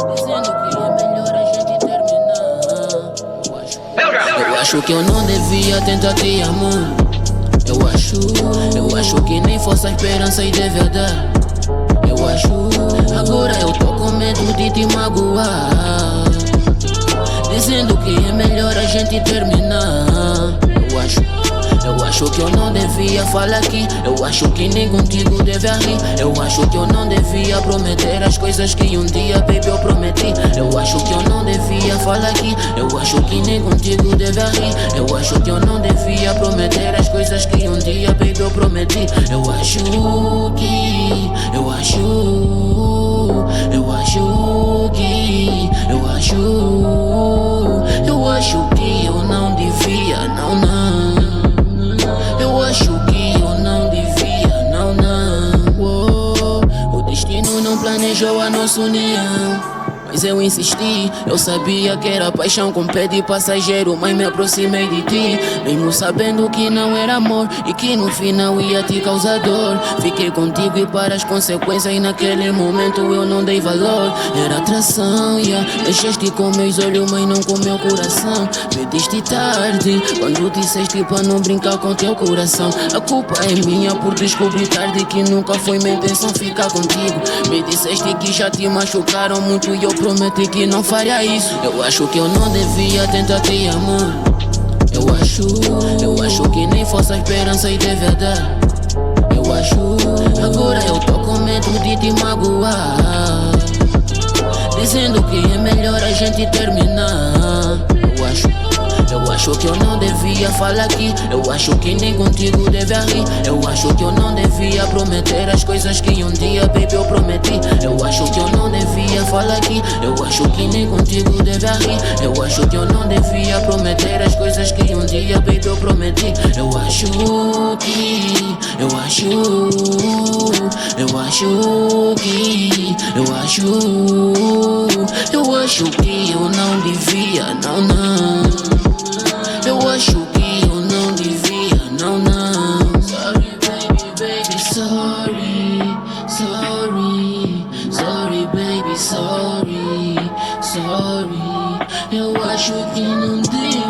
dizendo que é melhor a gente terminar. Eu acho que eu não devia tentar te amar. Eu acho que nem fosse a esperança e de verdade. Eu acho, agora eu tô com medo de te magoar, dizendo que é melhor a gente terminar. Eu acho que eu não devia falar aqui. Eu acho que nem contigo deve rir. Eu acho que eu não devia prometer as coisas que um dia, baby, eu prometi. Eu acho que eu não devia falar aqui. Eu acho que nem contigo deve rir. Eu acho que eu não devia prometer as coisas que um dia, baby, eu prometi. Eu acho que eu não devia, não. Eu acho que eu não devia, não. O destino não planejou a nossa união, mas eu insisti. Eu sabia que era paixão com pé de passageiro, mas me aproximei de ti, mesmo sabendo que não era amor e que no final ia te causar dor. Fiquei contigo e para as consequências, e naquele momento eu não dei valor. Era atração, mexeste com meus olhos, mas não com meu coração. Pediste tarde quando disseste para não brincar com teu coração. A culpa é minha por descobrir tarde que nunca foi minha intenção ficar contigo. Me disseste que já te machucaram muito e eu prometi que não faria isso. Eu acho que eu não devia tentar te amar. Eu acho que nem fosse a esperança e de verdade. Eu acho, agora eu tô com medo de te magoar, dizendo que é melhor a gente terminar. Eu acho que eu não devia falar aqui. Eu acho que nem contigo deve rir. Eu acho que eu não devia prometer as coisas que um dia, baby, eu prometi. Eu acho que eu não devia falar aqui. Eu acho que nem contigo deve rir. Eu acho que eu não devia prometer as coisas que um dia, baby, eu prometi. Eu acho que eu não devia, não. Eu acho que eu não devia, não. Sorry, baby, sorry, baby, sorry. Eu acho que não devia.